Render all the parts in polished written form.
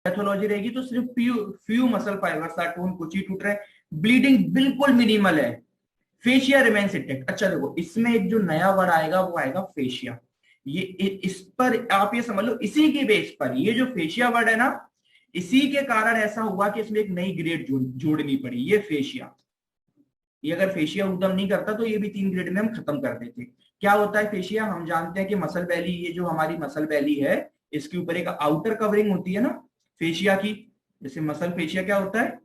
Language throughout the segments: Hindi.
पैथोलॉजी रहेगी तो सिर्फ few muscle fibres are torn, कुछ ही टूट रहे हैं, ब्लीडिंग बिल्कुल मिनिमल है, फेशिया रिमेन्स इंटैक्ट। अच्छा देखो, इसमें एक जो नया वर्ड आएगा वो आएगा फेशिया। ये इस पर आप ये समझ लो, इसी के बेस पर ये जो फेशिया वर्ड है ना, इसी के कारण ऐसा हुआ कि इसमें एक नई ग्रेड जोड़नी पड़ी, ये फेशिया। ये अगर फेशिया उद्यम नहीं करता तो ये भी 3 ग्रेड में हम खत्म कर देते। क्या होता है फेशिया? हम जानते हैं कि मसल बैली, ये जो हमारी मसल बैली है, इसके ऊपर एक आउटर कवरिंग होती है ना फेशिया की। जैसे मसल फेशिया क्या होता है,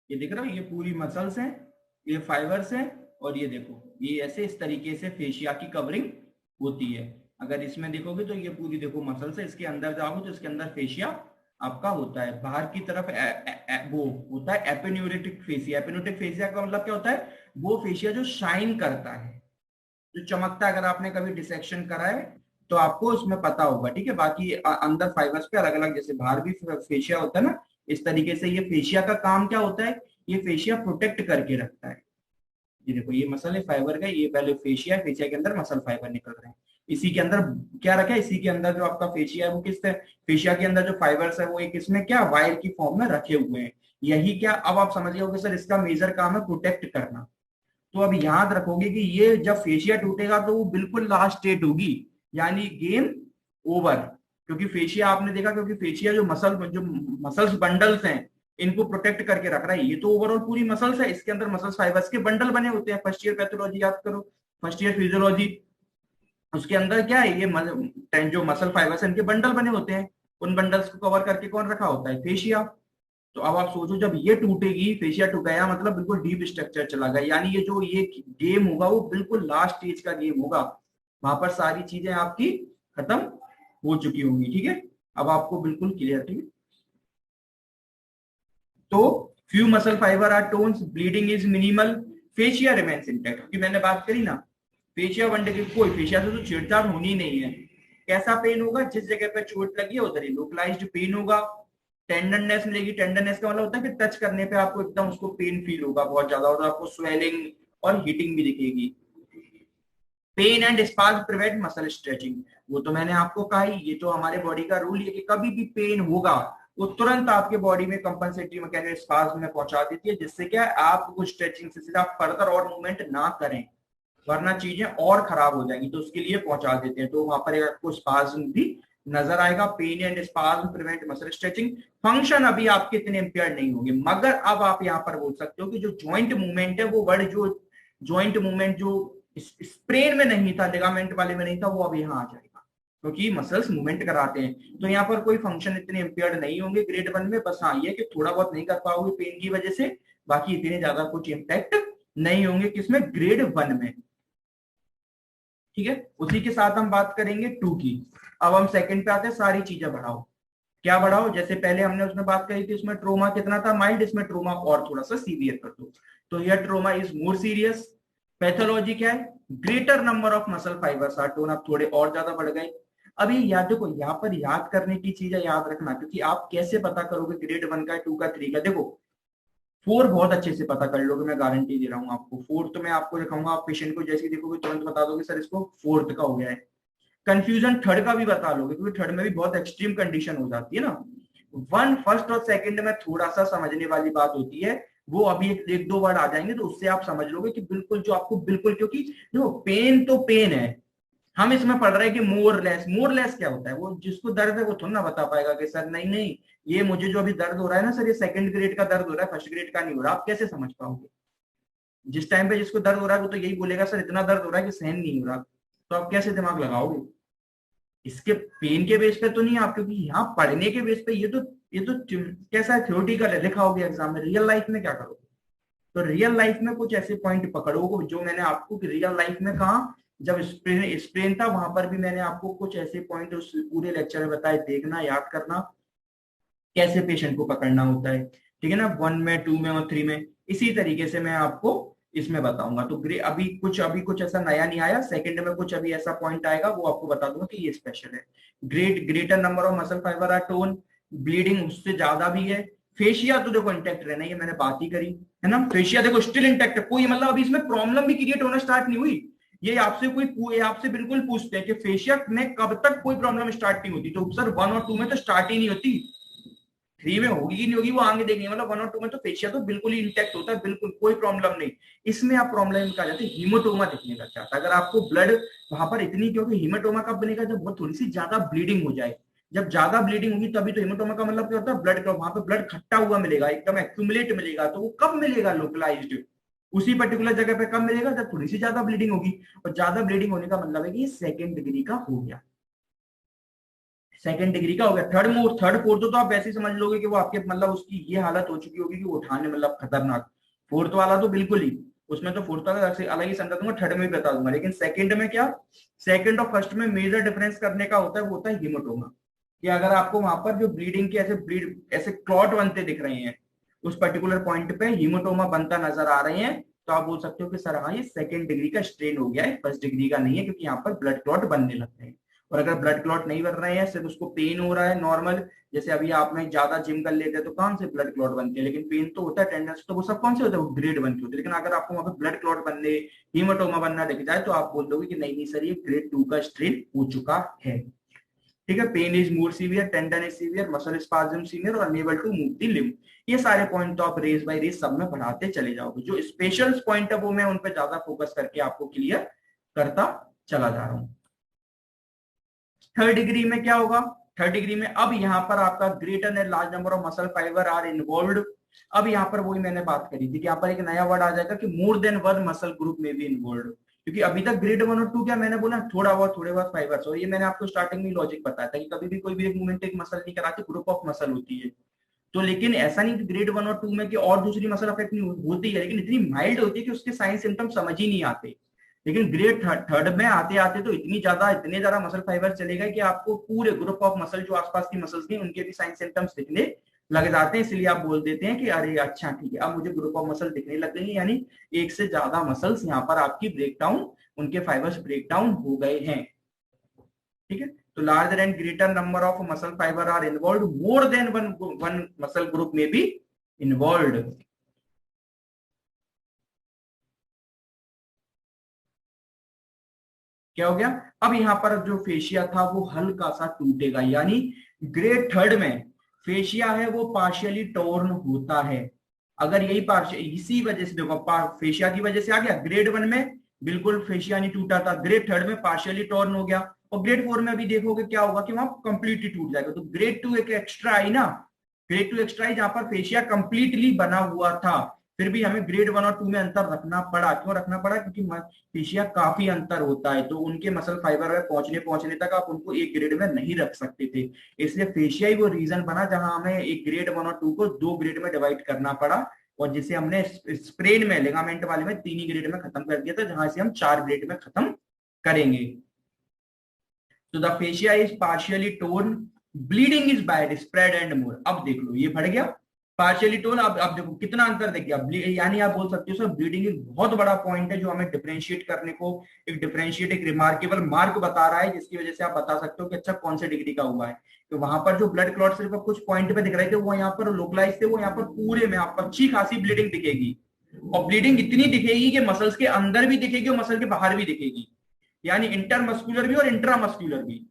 ये दिख रहा है, ये पूरी मसल्स हैं, ये फाइबर्स हैं, और ये देखो ये ऐसे इस तरीके से फेशिया की कवरिंग होती है। अगर इसमें देखोगे तो ये पूरी देखो मसल्स है, इसके अंदर जाओगे तो इसके अंदर फेशिया आपका होता है। बाहर की तरफ वो होता है एपिन्यूरेटिक फेशिया। एपिन्यूरेटिक फेशिया का मतलब क्या होता है? वो फेशिया जो शाइन करता है, जो चमकता है। अगर आपने कभी डिसेक्शन करा है तो आपको उसमें पता होगा, ठीक है। बाकी अंदर फाइबर्स पे अलग अलग, जैसे बाहर भी फेशिया होता है ना, इस तरीके से ये फेशिया का काम क्या होता है? ये फेशिया प्रोटेक्ट करके रखता है। ये देखो ये मसल है फाइबर का, ये पहले फेशिया है, फेशिया के अंदर मसल फाइबर निकल रहे हैं। इसी के अंदर क्या रखा है? इसी के अंदर जो आपका फेशिया है वो किस फेशिया के अंदर जो फाइबर्स है वो एक इसमें क्या वायर की फॉर्म में रखे हुए हैं। यही क्या, अब आप समझ गए होगे सर इसका मेजर काम है प्रोटेक्ट करना। तो अब याद रखोगे कि ये जब फेशिया टूटेगा तो वो बिल्कुल लास्ट स्टेट होगी, यानी गेम ओवर। क्योंकि फेशिया आपने देखा, क्योंकि फेशिया जो मसल्स बंडल्स हैं, इनको प्रोटेक्ट करके रख रहा है। ये तो ओवरऑल पूरी मसल्स है, इसके अंदर मसल्स फाइबर्स के बंडल बने होते हैं। फर्स्ट ईयर पैथोलॉजी याद करो, फर्स्ट ईयर फिजियोलॉजी, उसके अंदर क्या है? ये जो मसल फाइबर्स है इनके बंडल बने होते हैं। उन बंडल्स को कवर करके कौन रखा होता है? फेशिया। तो अब आप सोचो, जब ये टूटेगी, फेशिया टूट गया मतलब बिल्कुल डीप स्ट्रक्चर चला गया, यानी ये गेम होगा वो बिल्कुल लास्ट स्टेज का गेम होगा। वहां पर सारी चीजें आपकी खत्म हो चुकी होंगी, ठीक है। अब आपको बिल्कुल क्लियर, ठीक है। तो few muscle fibre are tones, bleeding is minimal, fascia remains intact. क्योंकि मैंने बात करी ना, फेशिया वनडे की कोई फेशिया से तो छेड़छाड़ होनी नहीं है। कैसा पेन होगा? जिस जगह पे चोट लगी है उधर ही लोकलाइज्ड पेन होगा। टेंडरनेस मिलेगी। टेंडरनेस का मतलब होता है कि टच करने पे आपको एकदम उसको पेन फील होगा बहुत ज्यादा, और आपको स्वेलिंग और हीटिंग भी दिखेगी। Pain and spasm prevent muscle stretching, वो तो मैंने आपको कहा ही, ये तो हमारे बॉडी का रूल है कि कभी भी पेन होगा वो तुरंत आपके बॉडी में कंपनसेटरी मैकेनिज्म स्पाज्म में पहुंचा देती है, जिससे क्या है आपको स्ट्रेचिंग से सीधा फर्दर और मूवमेंट ना करें, वरना चीजें और खराब हो जाएंगी। तो उसके लिए पहुंचा देते हैं। तो वहां पर आपको स्पाज्म भी नजर आएगा। Pain and spasm prevent muscle stretching. Function अभी आपके इतने इंपेयर्ड नहीं होंगे, मगर अब आप यहाँ पर बोल सकते हो कि जो ज्वाइंट मूवमेंट है वो वर्ड, जो ज्वाइंट मूवमेंट जो स्प्रेन में नहीं था, लिगामेंट वाले में नहीं था, वो अब यहाँ आ जाएगा, क्योंकि मसल्स मूवमेंट कराते हैं। तो यहाँ पर कोई फंक्शन इतने इंपेयर्ड नहीं होंगे ग्रेड 1 में। बस हाँ, ये कि थोड़ा बहुत नहीं कर पाओगे पेन की वजह से, बाकी इतने ज्यादा कुछ इम्पैक्ट नहीं होंगे किसमें? ग्रेड 1 में, ठीक है। उसी के साथ हम बात करेंगे 2 की। अब हम सेकंड पे आते हैं, सारी चीजें बढ़ाओ। क्या बढ़ाओ? जैसे पहले हमने उसमें बात करी थी, उसमें ट्रोमा कितना था? माइल्ड। इसमें ट्रोमा और थोड़ा सा सीवियर कर दो, तो यह trauma is more serious. Pathology क्या है? Greater number of muscle fibres are torn, अब थोड़े और ज्यादा बढ़ गए। अभी याद देखो, यहाँ पर याद करने की चीजें याद रखना, क्योंकि आप कैसे पता करोगे ग्रेड 1 का, 2 का, 3 का? देखो 4 बहुत अच्छे से पता कर लोगे, मैं गारंटी दे रहा हूँ आपको। 4 तो मैं आपको दिखाऊंगा, आप पेशेंट को जैसे देखोगे तुरंत बता दोगे सर इसको 4th का हो गया है। कंफ्यूजन 3rd का भी बता लोगे, क्योंकि 3rd में भी बहुत एक्सट्रीम कंडीशन हो जाती है ना। 1, 1st और 2nd में थोड़ा सा समझने वाली बात होती है, वो अभी एक दो वर्ड आ जाएंगे तो उससे आप समझ लोगे कि बिल्कुल जो आपको बिल्कुल, क्योंकि देखो पेन तो पेन है। हम इसमें पढ़ रहे हैं कि मोर लेस क्या होता है? वो जिसको दर्द है वो थोड़ा ना बता पाएगा कि सर नहीं नहीं, ये मुझे जो अभी दर्द हो रहा है ना सर, ये 2nd ग्रेड का दर्द हो रहा है, 1st ग्रेड का नहीं हो रहा। आप कैसे समझ पाओगे? जिस टाइम पे जिसको दर्द हो रहा है वो तो यही बोलेगा सर इतना दर्द हो रहा है कि सहन नहीं हो रहा। तो आप कैसे दिमाग लगाओगे? इसके पेन के बेस पे तो नहीं आप, क्योंकि यहाँ पढ़ने के बेस पे ये तो कैसा है, थ्योरेटिकल है, लिखा होगा एग्जाम में। रियल लाइफ में क्या करोगे? तो रियल लाइफ में कुछ ऐसे पॉइंट पकड़ो जो मैंने आपको कि रियल लाइफ में कहा, जब स्प्रेन था वहां पर भी मैंने आपको कुछ ऐसे पॉइंट उस पूरे लेक्चर में बताए। देखना, याद करना कैसे पेशेंट को पकड़ना होता है, ठीक है ना। 1 में, 2 में और 3 में इसी तरीके से मैं आपको इसमें बताऊंगा। तो अभी कुछ ऐसा नया नहीं आया। 2nd में कुछ अभी ऐसा पॉइंट आएगा, वो आपको बता दूंगा कि ये स्पेशल है। Greater number of muscle fibre are torn, bleeding उससे ज्यादा भी है। फेशिया तो देखो इंटैक्ट रहना, ये मैंने बात ही करी है ना, फेशिया देखो स्टिल इंटैक्ट है, कोई मतलब अभी इसमें प्रॉब्लम भी क्रिएट होना स्टार्ट नहीं हुई। ये आपसे बिल्कुल पूछते हैं कि फेशिया में कब तक कोई प्रॉब्लम स्टार्ट नहीं होती, तो सर 1 और 2 में तो स्टार्ट ही नहीं होती, 3 में होगी कि नहीं होगी वो आगे देखेंगे, मतलब 1 और 2 में तो फेशिया तो बिल्कुल ही इंटैक्ट होता है, बिल्कुल कोई प्रॉब्लम नहीं। इसमें आप प्रॉब्लम कहा जाता है हीमोटोमा दिखने लग जाता है, अगर आपको ब्लड वहां पर इतनी, क्योंकि हीमोटोमा कब बनेगा, जब बहुत थोड़ी सी ज्यादा ब्लीडिंग हो जाए, जब ज्यादा ब्लीडिंग होगी तभी तो हीमोटोमा का मतलब क्या होता है, ब्लड का वहां पर ब्लड खट्टा हुआ मिलेगा, एकदम एक्यूमुलेट मिलेगा, तो वो कब मिलेगा, लोकलाइज्ड उसी पर्टिकुलर जगह पे कब मिलेगा, जब थोड़ी सी ज्यादा ब्लीडिंग होगी। और ज्यादा ब्लीडिंग होने का मतलब है कि ये सेकेंड डिग्री का हो गया, सेकंड डिग्री का हो गया। थर्ड फोर्थ तो आप वैसे ही समझ लोगे कि वो आपके मतलब उसकी ये हालत हो चुकी होगी कि वो उठाने मतलब खतरनाक। फोर्थ वाला तो बिल्कुल ही, उसमें तो फोर्थ वाला अलग ही समझा दूंगा, थर्ड में भी बता दूंगा, लेकिन सेकंड में क्या, सेकंड और फर्स्ट में मेजर डिफरेंस करने का होता है, वो होता है हीमोटोमा। कि अगर आपको वहां पर जो ब्लीडिंग के ऐसे क्लॉट बनते दिख रहे हैं, उस पर्टिकुलर पॉइंट पे हीमोटोमा बनता नजर आ रहे हैं, तो आप बोल सकते हो कि सर हाँ ये सेकंड डिग्री का स्ट्रेन हो गया है, फर्स्ट डिग्री का नहीं है, क्योंकि यहाँ पर ब्लड क्लॉट बनने लगते हैं। और अगर ब्लड क्लॉट नहीं बन रहे हैं, सिर्फ उसको पेन हो रहा है नॉर्मल, जैसे अभी आपने ज्यादा जिम कर लेते हैं तो कौन से ब्लड क्लॉट बनते हैं, लेकिन पेन तो होता है, टेंडेंस तो वो सब कौन से होते हैं, वो ग्रेड 1 के होते हैं। लेकिन अगर आपको वहां पर ब्लड क्लॉट बनने, हीमोटोमा बनना दिख जाए, तो आप बोल दोगे कि नहीं नहीं सर ये ग्रेड 2 का स्ट्रेन हो चुका है। ठीक है, pain is more severe, tendon is severe, muscle spasm severe और unable to move the limb. ये सारे पॉइंट तो आप रेस बाय रेस सब में बढ़ाते चले जाओगे, जो स्पेशल पॉइंट है वो मैं उन पर ज्यादा फोकस करके आपको क्लियर करता चला जा रहा हूं। थर्ड डिग्री में क्या होगा, थर्ड डिग्री में अब यहाँ पर आपका greater and large number of muscle fibre are involved. अब यहाँ पर वही मैंने बात करी थी कि यहाँ पर एक नया वर्ड आ जाएगा कि मोर देन वन मसल ग्रुप में भी इन्वॉल्व्ड, क्योंकि अभी तक ग्रेड 1 और 2 क्या मैंने बोला, थोड़े बहुत फाइबर्स, और ये मैंने आपको स्टार्टिंग में लॉजिक बताया था कि कभी भी कोई भी एक मूवमेंट एक मसल नहीं कराती, ग्रुप ऑफ मसल होती है। तो लेकिन ऐसा नहीं कि ग्रेड 1 और 2 में कि और दूसरी मसल अफेक्ट नहीं होती है, लेकिन इतनी माइल्ड होती है कि उसके साइन सिम्टम समझ ही नहीं आते। लेकिन ग्रेड थर्ड में आते आते तो इतने ज्यादा मसल फाइबर चलेगा कि आपको पूरे ग्रुप ऑफ मसल जो आसपास की मसल्स थी उनके भी साइन सिम्टम्स दिखने लग जाते हैं, इसलिए आप बोल देते हैं कि अरे अच्छा ठीक है अब मुझे ग्रुप ऑफ मसल दिखने लग गई, यानी एक से ज्यादा मसल्स यहाँ पर आपकी ब्रेकडाउन, उनके फाइबर्स ब्रेकडाउन हो गए हैं। ठीक है, तो larger and greater number of muscle fibre are involve, more than one muscle group में भी इन्वॉल्व। क्या हो गया, अब यहां पर जो फेशिया था वो हल्का सा टूटेगा, यानी ग्रेड थर्ड में फेशिया है वो पार्शियली टोर्न होता है। अगर यही पार्शियल इसी वजह से देखो फेशिया की वजह से आ गया, ग्रेड 1 में बिल्कुल फेशिया नहीं टूटा था, ग्रेड थर्ड में पार्शियली टोर्न हो गया, और ग्रेड 4 में अभी देखोगे क्या होगा कि वहां कंप्लीटली टूट जाएगा। तो ग्रेड 2 एक एक्स्ट्रा आई ना, ग्रेड 2 एक्स्ट्रा आई जहां पर फेशिया कंप्लीटली बना हुआ था, फिर भी हमें ग्रेड 1 और 2 में अंतर रखना पड़ा। क्यों रखना पड़ा, क्योंकि फेशिया काफी अंतर होता है, तो उनके मसल फाइबर में पहुंचने पहुंचने तक आप उनको एक ग्रेड में नहीं रख सकते थे, इसलिए फेशिया ही वो रीजन बना जहां हमें एक ग्रेड 1 और 2 को 2 ग्रेड में डिवाइड करना पड़ा, और जिसे हमने स्प्रेन में लिगामेंट वाले में 3 ही ग्रेड में खत्म कर दिया था, जहां से हम 4 ग्रेड में खत्म करेंगे। तो the fascia is partially torn, bleeding is bad spread and मोर। अब देख लो ये बढ़ गया पार्शियली टोन, अब देखो कितना अंतर देख गया, यानी आप बोल सकते हो सर ब्लीडिंग एक बहुत बड़ा पॉइंट है जो हमें डिफरेंशिएट करने को, एक डिफरेंशिएट एक रिमार्केबल मार्क बता रहा है, जिसकी वजह से आप बता सकते हो कि अच्छा कौन से डिग्री का हुआ है। तो वहां पर जो ब्लड क्लॉट सिर्फ कुछ पॉइंट पे दिख रहे थे वो यहाँ पर लोकलाइज थे, वो यहाँ पर पूरे में आपको अच्छी खासी ब्लीडिंग दिखेगी, और ब्लीडिंग इतनी दिखेगी कि मसल्स के अंदर भी दिखेगी और मसल के बाहर भी दिखेगी, यानी इंटरमस्कुलर भी और इंट्रामस्कुलर भी,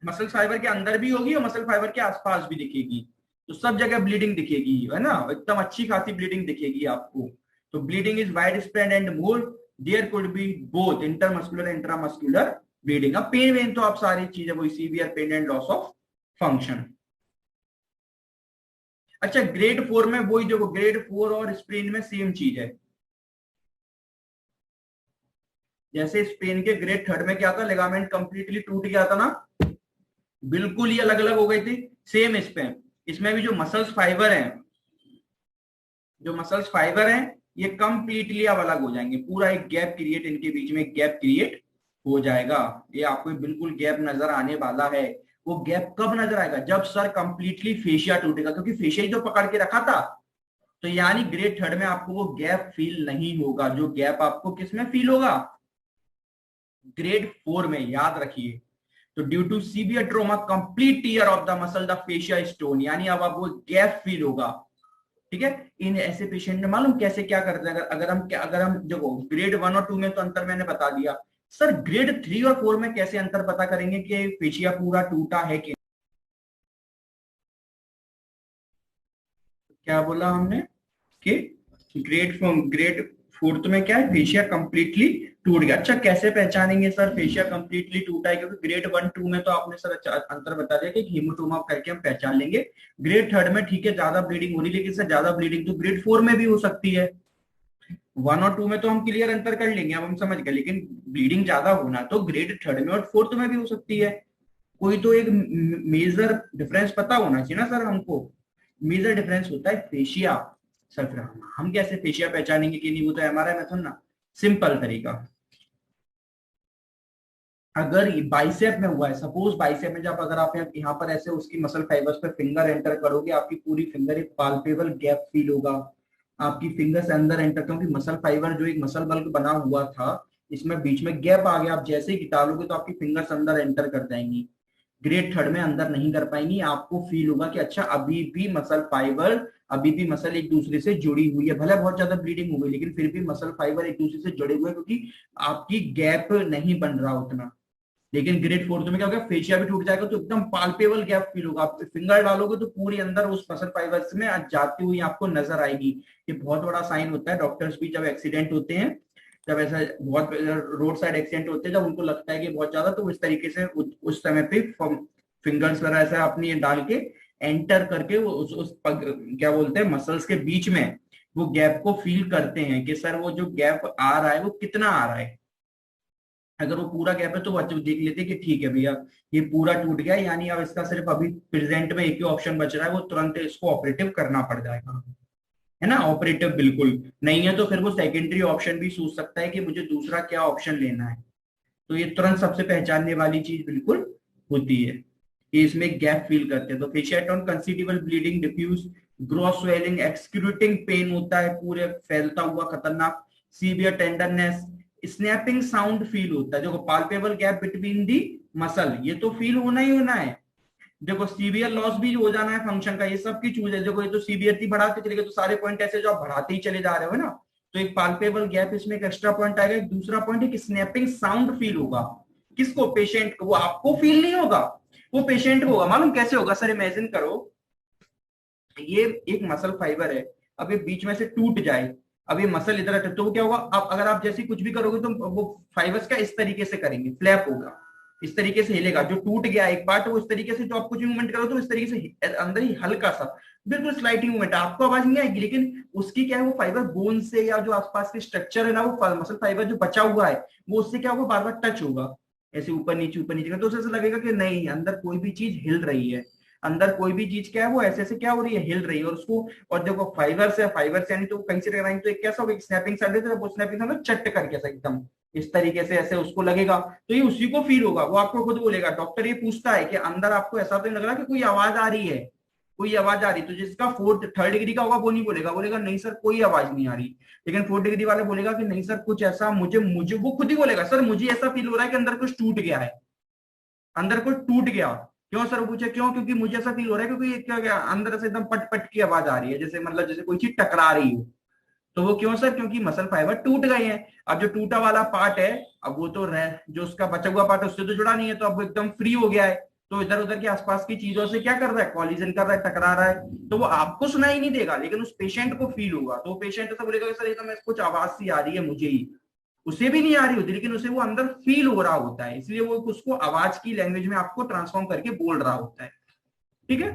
मसल फाइबर के अंदर भी होगी और मसल फाइबर के आसपास भी दिखेगी, तो सब जगह ब्लीडिंग दिखेगी, है ना, एकदम अच्छी खासी ब्लीडिंग दिखेगी आपको। तो bleeding is wide spread and more, there could be both intermuscular intramuscular bleeding. अब पेन वेन तो आप सारी चीजें वही, severe pain and loss of function. अच्छा ग्रेड 4 में वही देखो, ग्रेड 4 और स्प्रेन में सेम चीज है, जैसे स्पेन के ग्रेड थर्ड में क्या था, लिगामेंट कंप्लीटली टूट गया था ना, बिल्कुल ही अलग अलग हो गई थी, सेम इसमें भी जो मसल्स फाइबर हैं, जो मसल्स फाइबर हैं ये कंप्लीटली अब अलग हो जाएंगे, पूरा एक गैप क्रिएट, इनके बीच में एक गैप क्रिएट हो जाएगा, ये आपको बिल्कुल गैप नजर आने वाला है। वो गैप कब नजर आएगा, जब सर कंप्लीटली फेशिया टूटेगा, क्योंकि फेशिया ही तो पकड़ के रखा था, तो यानी ग्रेड थर्ड में आपको वो गैप फील नहीं होगा, जो गैप आपको किस में फील होगा, ग्रेड 4 में, याद रखिए। तो due to severe trauma complete tear of the muscle the fascia stone, यानी अब आपको गैप फील होगा। ठीक है, इन ऐसे पेशेंट में मालूम कैसे क्या करते हैं, अगर हम देखो ग्रेड 1 और 2 में तो अंतर मैंने बता दिया, सर ग्रेड 3 और 4 में कैसे अंतर पता करेंगे कि फेशिया पूरा टूटा है कि क्या बोला हमने कि ग्रेड 4 में क्या है, फेशिया कंप्लीटली टूट गया। अच्छा कैसे पहचानेंगे सर फेशिया कंप्लीटली टूटा है, क्योंकि ग्रेड 1 2 में तो आपने सर अंतर बता दिया कि हीमोटोमा करके हम पहचान लेंगे। ग्रेड 3 में ठीक है ज्यादा ब्लीडिंग हो रही, लेकिन सर ज्यादा ब्लीडिंग तो ग्रेड 4 में भी हो सकती है। 1 और 2 में तो हम क्लियर अंतर कर लेंगे, अब हम समझ गए, लेकिन ब्लीडिंग ज्यादा होना तो ग्रेड 3 में और 4 में भी हो सकती है। कोई तो एक मेजर डिफरेंस पता होना चाहिए ना सर हमको। मेजर डिफरेंस होता है फेशिया। सर फिर हम कैसे फेशिया पहचानेंगे कि नहीं, वो तो एमआरआई मेथड ना, सिंपल तरीका। अगर बाइसेप में हुआ है, सपोज बाइसेप में जब अगर आप यहाँ पर ऐसे उसकी मसल फाइबर्स पे फिंगर एंटर करोगे, आपकी पूरी फिंगर एक पाल्पेबल गैप फील होगा आपकी फिंगर से अंदर एंटर, क्योंकि मसल फाइबर जो एक मसल बल्क बना हुआ था इसमें बीच में गैप आ गया, आप जैसे ही डालोगे तो आपकी फिंगर्स अंदर एंटर कर जाएंगी। ग्रेड 3 में अंदर नहीं कर पाएंगी, आपको फील होगा कि अच्छा अभी भी मसल फाइबर, अभी भी मसल एक दूसरे से जुड़ी हुई है, भले बहुत ज्यादा ब्लीडिंग हो गई लेकिन फिर भी मसल फाइबर एक दूसरे से जुड़े हुए हैं, क्योंकि आपकी गैप नहीं बन रहा उतना। लेकिन ग्रेड 4 में क्या होगा, फेशिया भी टूट जाएगा तो एकदम पाल्पेबल गैप फील होगा, आप फिंगर डालोगे तो पूरी अंदर उस मसल फाइबर्स में जाती हुई आपको नजर आएगी। ये बहुत बड़ा साइन होता है, डॉक्टर्स भी जब एक्सीडेंट होते हैं, जब ऐसा बहुत रोड साइड एक्सीडेंट होते हैं, जब उनको लगता है कि बहुत ज्यादा, तो इस तरीके से उस समय पे फिंगर्स वगैरह ऐसा अपनी डाल के एंटर करके वो उस क्या बोलते हैं मसल्स के बीच में वो गैप को फील करते हैं कि सर वो जो गैप आ रहा है वो कितना आ रहा है। अगर वो पूरा गैप है तो वो अच्छे देख लेते हैं कि ठीक है भैया ये पूरा टूट गया, यानी अब इसका सिर्फ अभी प्रेजेंट में एक ही ऑप्शन बच रहा है, वो तुरंत इसको ऑपरेटिव करना पड़ जाएगा, है ना। ऑपरेटिव बिल्कुल नहीं है तो फिर वो सेकेंडरी ऑप्शन भी सोच सकता है कि मुझे दूसरा क्या ऑप्शन लेना है। तो ये तुरंत सबसे पहचानने वाली चीज बिल्कुल होती है कि इसमें गैप फील करते हैं। तो fascia torn considerable bleeding, diffuse gross swelling, excruciating pain होता है पूरे फैलता हुआ खतरनाक, severe tenderness, snapping sound feel होता है। देखो palpable gap between the muscle, ये तो फील होना ही होना है। देखो सीवियर लॉस भी हो जाना है फंक्शन का, ये सब की चीज है। देखो ये तो सीवियर थी बढ़ाते चले गए, तो सारे पॉइंट ऐसे जो आप बढ़ाते ही चले जा रहे हो ना, तो एक पाल्पेबल गैप इसमें एक एक्स्ट्रा पॉइंट आएगा। एक दूसरा पॉइंट है कि स्नैपिंग साउंड फील होगा। किसको, पेशेंट को, वो आपको फील नहीं होगा, वो पेशेंट को होगा। मालूम कैसे होगा सर, इमेजिन करो ये एक मसल फाइबर है, अब ये बीच में से टूट जाए, अब ये मसल इधर अटक, तो वो क्या होगा, अब अगर आप जैसे कुछ भी करोगे तो वो फाइबर्स का इस तरीके से करेंगे, फ्लैप होगा, इस तरीके से हिलेगा। जो टूट गया एक पार्ट वो इस तरीके से, जो आप कुछ मूवमेंट करो तो इस तरीके से अंदर ही हल्का सा बिल्कुल स्लाइटिंग मूवमेंट, आपको आवाज नहीं आएगी, लेकिन उसकी क्या है वो फाइबर बोन से या जो आसपास के स्ट्रक्चर है ना, वो मसल फाइबर जो बचा हुआ है वो उससे क्या होगा, बार बार टच होगा ऐसे ऊपर नीचे, तो उससे लगेगा कि नहीं अंदर कोई भी चीज हिल रही है, अंदर कोई भी चीज क्या है वो ऐसे ऐसे क्या हो रही है, हिल रही है। और उसको, और देखो फाइबर से यानी तो कहीं से टकराएंगे तो एक कैसा होगा, स्नैपिंग साउंड है, वो स्नैपिंग साउंड चट करके ऐसा एकदम इस तरीके से ऐसे उसको लगेगा, तो ये उसी को फील होगा, वो आपको खुद बोलेगा। डॉक्टर ये पूछता है कि अंदर आपको ऐसा तो नहीं लग रहा कि कोई आवाज आ रही है, कोई आवाज आ रही, तो जिसका 3rd डिग्री का होगा वो नहीं बोलेगा, बोलेगा नहीं सर कोई आवाज नहीं आ रही। लेकिन 4th डिग्री वाले बोलेगा कि नहीं सर कुछ ऐसा मुझे मुझे वो खुद ही बोलेगा, सर मुझे ऐसा फील हो रहा है कि अंदर कुछ टूट गया है, अंदर कुछ टूट गया। क्यों सर, पूछे क्यों, क्योंकि मुझे ऐसा फील हो रहा है क्योंकि क्या गया अंदर से एकदम पट पट की आवाज आ रही है, जैसे मतलब जैसे कोई चीज टकरा रही हो। तो वो क्यों सर, क्योंकि मसल फाइबर टूट गए हैं। अब जो टूटा वाला पार्ट है, अब वो तो जो उसका बचा हुआ पार्ट है उससे तो जुड़ा नहीं है, तो अब वो एकदम फ्री हो गया है, तो इधर उधर के आसपास की चीजों से क्या कर रहा है, कॉलिजन कर रहा है, टकरा रहा है। तो वो आपको सुनाई नहीं देगा लेकिन उस पेशेंट को फील होगा, तो पेशेंट ऐसा बोलेगा सर ये तो मैं कुछ आवाज सी आ रही है मुझे ही, उसे भी नहीं आ रही होती लेकिन उसे वो अंदर फील हो रहा होता है, इसलिए वो उसको आवाज की लैंग्वेज में आपको ट्रांसफॉर्म करके बोल रहा होता है। ठीक है,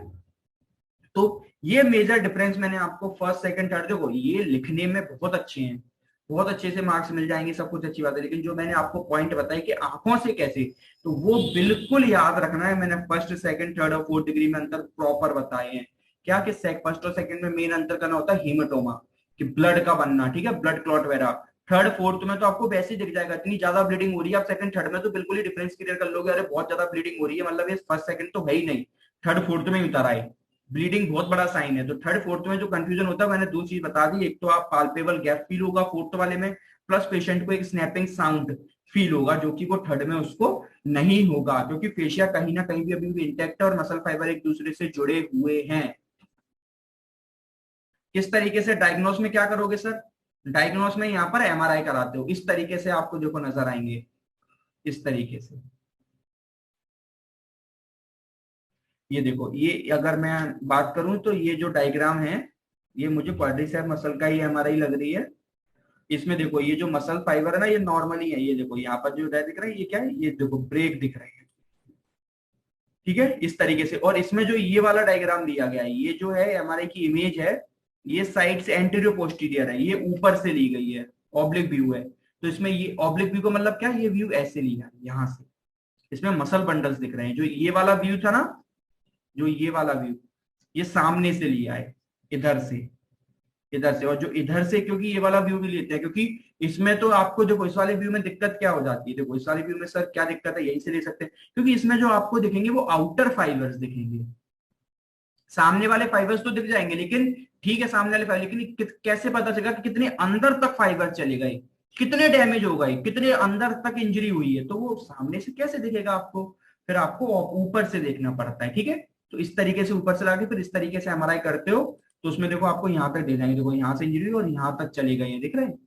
तो ये मेजर डिफरेंस मैंने आपको फर्स्ट सेकंड थर्ड, देखो ये लिखने में बहुत अच्छे हैं, बहुत अच्छे से मार्क्स मिल जाएंगे, सब कुछ अच्छी बात है, लेकिन जो मैंने आपको पॉइंट बताई कि आंखों से कैसे, तो वो बिल्कुल याद रखना है। मैंने फर्स्ट सेकंड थर्ड और 4th डिग्री में अंतर प्रॉपर बताए हैं। क्या कि फर्स्ट और सेकंड में मेन अंतर करना होता है हीमेटोमा, कि ब्लड का बनना, ठीक है, ब्लड क्लॉट वगैरह। 3rd 4th में तो आपको वैसे ही दिख जाएगा, इतनी ज्यादा ब्लीडिंग हो रही है, आप सेकंड थर्ड में तो बिल्कुल ही डिफरेंस क्लियर कर लोगे, अरे बहुत ज्यादा ब्लीडिंग हो रही है, मतलब ये फर्स्ट सेकंड तो है ही नहीं, 3rd 4th में ही उतर आए। ब्लीडिंग बहुत बड़ा साइन है। तो 3rd 4th में जो कंफ्यूजन होता है, मैंने दो चीज बता दी, एक तो आप पाल्पेबल गैप फील होगा 4th वाले में, प्लस पेशेंट को एक स्नैपिंग साउंड फील होगा, जो कि वो थर्ड में उसको नहीं होगा, क्योंकि फेशिया कहीं ना कहीं भी अभी भी इंटैक्ट है और मसल फाइबर एक दूसरे से जुड़े हुए हैं। किस तरीके से डायग्नोस में क्या करोगे सर? डायग्नोस में यहाँ पर एमआरआई कराते हो, इस तरीके से आपको देखो नजर आएंगे, इस तरीके से। ये देखो, ये अगर मैं बात करूं तो ये जो डायग्राम है, ये मुझे क्वाड्रिसेप मसल का ही एमआरआई लग रही है। इसमें देखो ये जो मसल फाइबर है ना, ये नॉर्मली है। ये देखो यहाँ पर जो दिख रहा है, ये क्या है, ये देखो ब्रेक दिख रही है। ठीक है, इस तरीके से। और इसमें जो ये वाला डायग्राम दिया गया है, ये जो है एमआरआई की इमेज है, ये साइड से एंटीरियर पोस्टीरियर है, ये ऊपर से ली गई है, ऑब्लिक व्यू है। तो इसमें ये ऑब्लिक व्यू का मतलब क्या है, ये व्यू ऐसे लिया है यहाँ से, इसमें मसल बंडल्स दिख रहे हैं। जो ये वाला व्यू था ना, जो ये वाला व्यू, ये सामने से लिया है, इधर से, इधर से। और जो इधर से, क्योंकि ये वाला व्यू भी लेते हैं, क्योंकि इसमें तो आपको देखो इस वाले व्यू में दिक्कत क्या हो जाती है, देखो इस वाले व्यू में सर क्या दिक्कत है, यहीं से ले सकते हैं, क्योंकि इसमें जो आपको दिखेंगे वो आउटर फाइबर्स दिखेंगे। सामने वाले फाइबर्स तो दिख जाएंगे, लेकिन ठीक है सामने वाले फाइबर, लेकिन कैसे पता चलेगा कि कितने अंदर तक फाइबर चले गए, कितने डैमेज हो गए, कितने अंदर तक इंजरी हुई है, तो वो सामने से कैसे दिखेगा आपको? फिर आपको ऊपर से देखना पड़ता है। ठीक है, तो इस तरीके से ऊपर से लाके फिर इस तरीके से एमआरआई करते हो, तो उसमें देखो आपको यहाँ तक दे जाएंगे, देखो यहाँ से इंजरी और यहाँ तक चले गए हैं, दिख रहे हैं?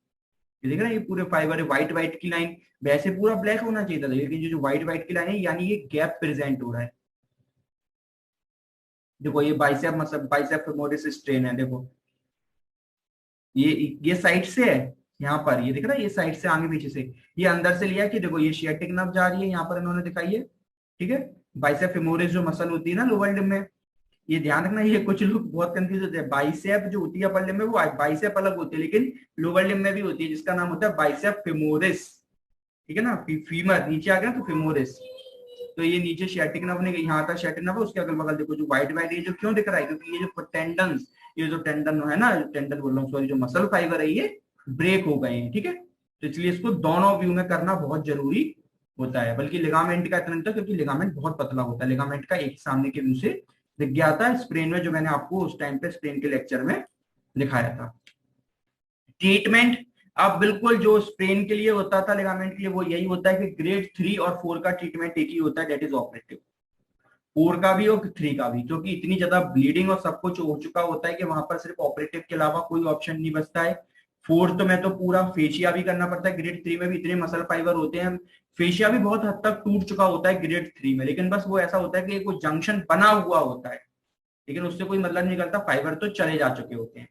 ये दिख रहा है, ये पूरे फाइबर है, व्हाइट व्हाइट की लाइन। वैसे पूरा ब्लैक होना चाहिए था, लेकिन ये जो व्हाइट व्हाइट की लाइन है, यानी ये गैप प्रेजेंट हो रहा है। देखो ये बाइसेप मतलब बाइसेप फेमोरिस स्ट्रेन है, देखो ये साइड से है, यहाँ पर ये दिख रहा है, ये साइड से आगे पीछे से, ये अंदर से लिया कि देखो ये शियाटिक नर्व जा रही है, यहाँ पर इन्होंने दिखाई है। ठीक है, बाइसेप फेमोरिस जो मसल होती है ना लोअर लिम्ब में, ये ध्यान रखना, ये कुछ लोग बहुत कंफ्यूज होते हैं। बाइसेप जो होती है अपर लिम्ब में, वो बाइसेप अलग होती है, लेकिन लोअर लिम्ब में भी होती है, जिसका नाम होता है बाइसेप फेमोरिस। ठीक है ना, फीमर नीचे आ गया तो फेमोरिस। तो ये नीचे शैटिक नर्व ने यहाँ था, शैटिक नर्व, उसके अगल बगल देखो जो व्हाइट व्हाइट ये जो क्यों दिख रहा है, क्योंकि ये जो टेंडन, ये जो टेंडन है ना, टेंडन बोल रहा हूँ सॉरी, जो मसल फाइबर है ये ब्रेक हो गए हैं। ठीक है, तो इसलिए इसको दोनों व्यू में करना बहुत जरूरी होता है। बल्कि लिगामेंट का इतना नहीं था, क्योंकि लिगामेंट बहुत पतला होता है, लिगामेंट का एक सामने के व्यू से दिख गया था स्प्रेन में, जो मैंने आपको उस टाइम पे स्प्रेन के लेक्चर में दिखाया था। ट्रीटमेंट, अब बिल्कुल जो स्प्रेन के लिए होता था लिगामेंट के लिए, वो यही होता है कि ग्रेड 3 और 4 का ट्रीटमेंट एक ही होता है, दैट इज ऑपरेटिव। 4 का भी और 3 का भी, क्योंकि इतनी ज्यादा ब्लीडिंग और सब कुछ हो चुका होता है कि वहां पर सिर्फ ऑपरेटिव के अलावा कोई ऑप्शन नहीं बचता है। 4th में तो पूरा फेशिया भी करना पड़ता है, ग्रेड 3 में भी इतने मसल फाइबर होते हैं, फेशिया भी बहुत हद तक टूट चुका होता है ग्रेड 3 में, लेकिन बस वो ऐसा होता है कि कोई जंक्शन बना हुआ होता है, लेकिन उससे कोई मतलब नहीं करता, फाइबर तो चले जा चुके होते हैं।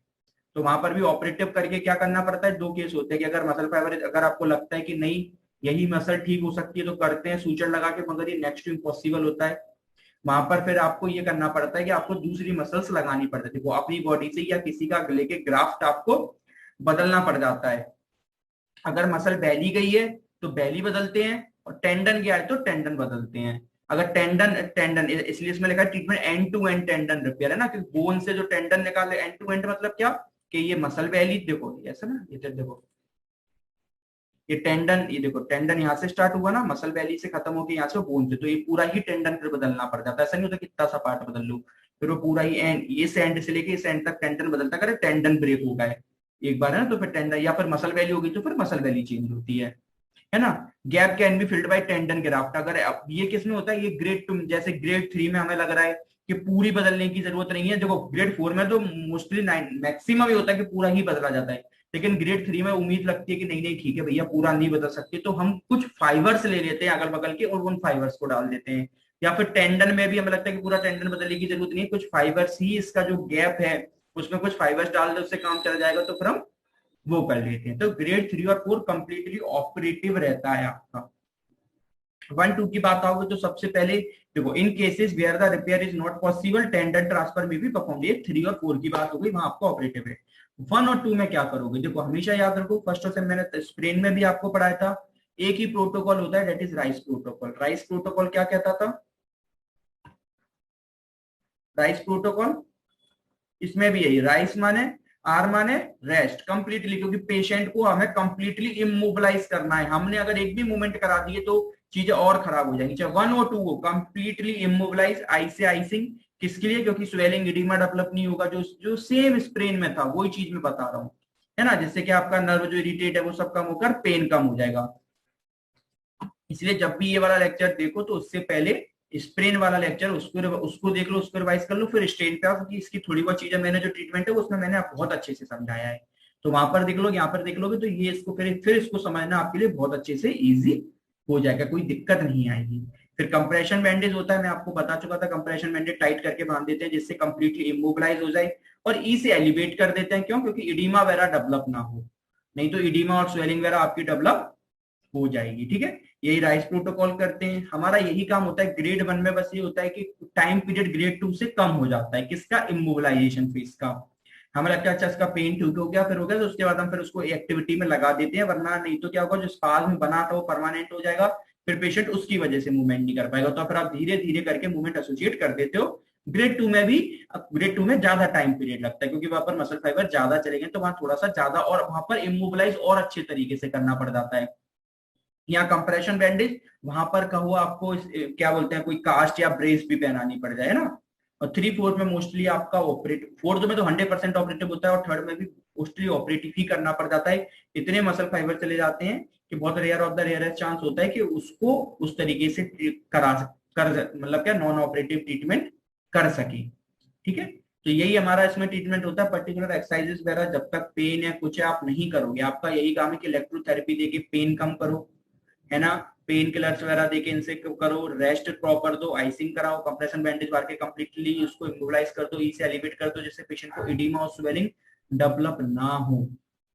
तो वहां पर भी ऑपरेटिव करके क्या करना पड़ता है, दो केस होते हैं कि अगर मसल फाइबर, अगर आपको लगता है कि नहीं यही मसल ठीक हो सकती है तो करते हैं सूचन लगा के, मगर ये नेक्स्ट टू इम्पॉसिबल होता है। वहां पर फिर आपको ये करना पड़ता है कि आपको दूसरी मसल्स लगानी पड़ती है, वो अपनी बॉडी से या किसी का गले के ग्राफ्ट आपको बदलना पड़ जाता है। अगर मसल बैली गई है तो बैली बदलते हैं, और टेंडन गया है तो टेंडन बदलते हैं। अगर टेंडन टेंडन इसलिए इसमें लिखा है treatment end to end tendon repair, है ना, कि बोन से जो टेंडन निकाले, एंड टू एंड मतलब क्या, कि ये मसल बैली देखो ऐसा ना, ये देखो ये टेंडन, ये देखो टेंडन यहाँ से स्टार्ट हुआ ना, मसल वैली से खत्म होकर यहाँ से बोन से, तो ये पूरा ही टेंडन फिर बदलना पड़ जाता है। ऐसा नहीं होता कितना सा पार्ट बदल लो, फिर वो पूरा ही एंड, ये एंड से लेके इस एंड तक टेंडन बदलता, करे टेंडन ब्रेक हो गया है एक बार, है ना, तो फिर टेंडन, या फिर मसल वैली होगी तो फिर मसल वैली चेंज होती है ना। Gap can be filled by tendon graft. अगर अब ये किस में होता है, ये ग्रेड 2, जैसे ग्रेड 3 में हमें लग रहा है कि पूरी बदलने की जरूरत नहीं है, देखो ग्रेड 4 में तो मोस्टली मैक्सिमम ये होता है कि पूरा ही बदला जाता है, लेकिन ग्रेड 3 में उम्मीद लगती है कि नहीं नहीं ठीक है भैया पूरा नहीं बदल सकते, तो हम कुछ फाइबर्स ले लेते हैं अगल बगल के और उन फाइबर्स को डाल देते हैं। या फिर टेंडन में भी हमें लगता है कि पूरा टेंडन बदलने की जरूरत नहीं है, कुछ फाइबर्स ही, इसका जो गैप है उसमें कुछ फाइबर्स डाल दे, उससे काम चल जाएगा, तो फिर हम वो कर लेते हैं। तो ग्रेड 3 और 4 कंप्लीटली ऑपरेटिव रहता है आपका। 1-2 की बात आओगे तो सबसे पहले देखो, in cases where the repair is not possible tendon transfer में भी परफॉर्म, ये 3 और 4 की बात हो गई, वहां आपको ऑपरेटिव है। 1 और 2 में क्या करोगे, देखो हमेशा याद रखो, फर्स्ट और सेकंड मैंने स्प्रेन में भी आपको पढ़ाया था, एक ही प्रोटोकॉल होता है, that is rice protocol. Rice protocol क्या कहता था, राइस प्रोटोकॉल, इसमें भी यही, राइस माने, आर माने रेस्ट कंप्लीटली, क्योंकि पेशेंट को हमें कंप्लीटली इमोबिलाइज करना है, हमने अगर एक भी मूवमेंट करा दिए तो चीजें और खराब हो जाएंगी। चाहे 1 और 2 हो, कंप्लीटली इमोबिलाइज, आई से आइसिंग, किसके लिए, क्योंकि स्वेलिंग इडिमा डेवलप नहीं होगा, जो जो सेम स्प्रेन में था वही चीज में बता रहा हूँ, है ना, जिससे कि आपका नर्व जो इरिटेट है वो सब कम होकर पेन कम हो जाएगा। इसलिए जब भी ये वाला लेक्चर देखो तो उससे पहले स्प्रेन वाला लेक्चर उसको देख लो, उसको रिवाइज कर लो, फिर स्ट्रेन पे आओ, क्योंकि इसकी थोड़ी बहुत चीजें मैंने जो ट्रीटमेंट है उसमें मैंने बहुत अच्छे से समझाया है। तो वहां पर देख लो, यहाँ पर देख लोगे तो ये इसको फिर इसको समझना आपके लिए बहुत अच्छे से इजी हो जाएगा, कोई दिक्कत नहीं आएगी। फिर कंप्रेशन बैंडेज होता है, मैं आपको बता चुका था, कंप्रेशन बैंडेज टाइट करके बांध देते हैं जिससे कंप्लीटली इमोबिलाइज हो जाए, और ई से एलिवेट कर देते हैं। क्यों? क्योंकि इडीमा वगैरह डेवलप ना हो, नहीं तो इडीमा और स्वेलिंग वगैरह आपकी डेवलप हो जाएगी। ठीक है, यही राइस प्रोटोकॉल करते हैं, हमारा यही काम होता है। ग्रेड 1 में बस ये होता है कि टाइम पीरियड ग्रेड 2 से कम हो जाता है, किसका? इमोबिलाइजेशन फेज का। हमें लगता है अच्छा इसका पेन ठीक हो गया, फिर हो गया, तो उसके बाद हम फिर उसको एक्टिविटी में लगा देते हैं, वरना नहीं तो क्या होगा, जो स्पाज्म बना था वो परमानेंट हो जाएगा, फिर पेशेंट उसकी वजह से मूवमेंट नहीं कर पाएगा। तो फिर आप धीरे धीरे करके मूवमेंट एसोसिएट कर देते हो। ग्रेड 2 में भी, ग्रेड 2 में ज्यादा टाइम पीरियड लगता है क्योंकि वहां पर मसल फाइबर ज्यादा चलेंगे, तो वहां थोड़ा सा ज्यादा और वहां पर इमोबिलाइज और अच्छे तरीके से करना पड़ जाता है। यहाँ कंप्रेशन बैंडेज, वहां पर कहो आपको क्या बोलते हैं, कोई कास्ट या ब्रेस भी पहनानी पड़ जाए ना। और 3/4 में मोस्टली आपका ऑपरेटिव, 4th में तो 100% ऑपरेटिव होता है, और 3rd में भी मोस्टली ऑपरेटिव ही करना पड़ जाता है। इतने मसल फाइबर चले जाते हैं कि बहुत rare of the rarest chance होता है कि उसको उस तरीके से करा कर मतलब क्या नॉन ऑपरेटिव ट्रीटमेंट कर सके। ठीक है, तो यही हमारा इसमें ट्रीटमेंट होता है। पर्टिकुलर एक्सरसाइजेस वगैरह जब तक पेन या कुछ आप नहीं करोगे, आपका यही काम है कि इलेक्ट्रोथेरेपी देके पेन कम करो, है ना, पेन किलर्स वगैरह देके इनसे करो, रेस्ट प्रॉपर दो, आइसिंग कराओ, कंप्रेशन बैंडेज मार के कंप्लीटली उसको इमोबिलाइज कर दो, ई से एलिवेट कर दो, जिससे पेशेंट को एडिमा और स्वेलिंग डेवलप ना हो।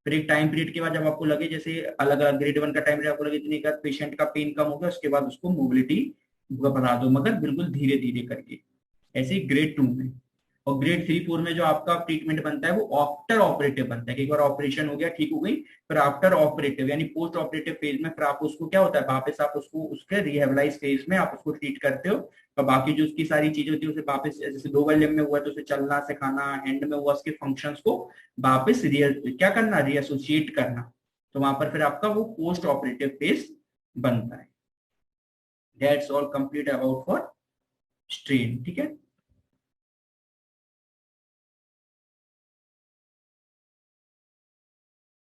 फिर एक टाइम पीरियड के बाद जब आपको लगे, जैसे अलग अलग ग्रेड 1 का टाइम पीरियड आपको लगे इतने का पेशेंट का पेन कम हो गया, उसके बाद उसको मोबिलिटी बढ़ा दो, मगर बिल्कुल धीरे धीरे करके। ऐसे ही ग्रेड 2 में। और ग्रेड 3/4 में जो आपका ट्रीटमेंट बनता है वो आफ्टर ऑपरेटिव बनता है, कि एक बार ऑपरेशन हो गया, ठीक हो गई, फिर आफ्टर ऑपरेटिव यानी पोस्ट ऑपरेटिव फेज में फिर आप उसको क्या होता है, वापस आप उसको उसके रिहेबलाइज फेज में आप उसको ट्रीट करते हो। और बाकी जो उसकी सारी चीजें होती है उसे वापस, जैसे लोअर लिम्ब में हुआ तो उसे चलना सिखाना, हैंड में हुआ उसके फंक्शंस को वापस क्या करना, रीएसोसिएट करना। तो वहां पर फिर आपका वो पोस्ट ऑपरेटिव फेज बनता है। That's all complete about for strain. ठीक है।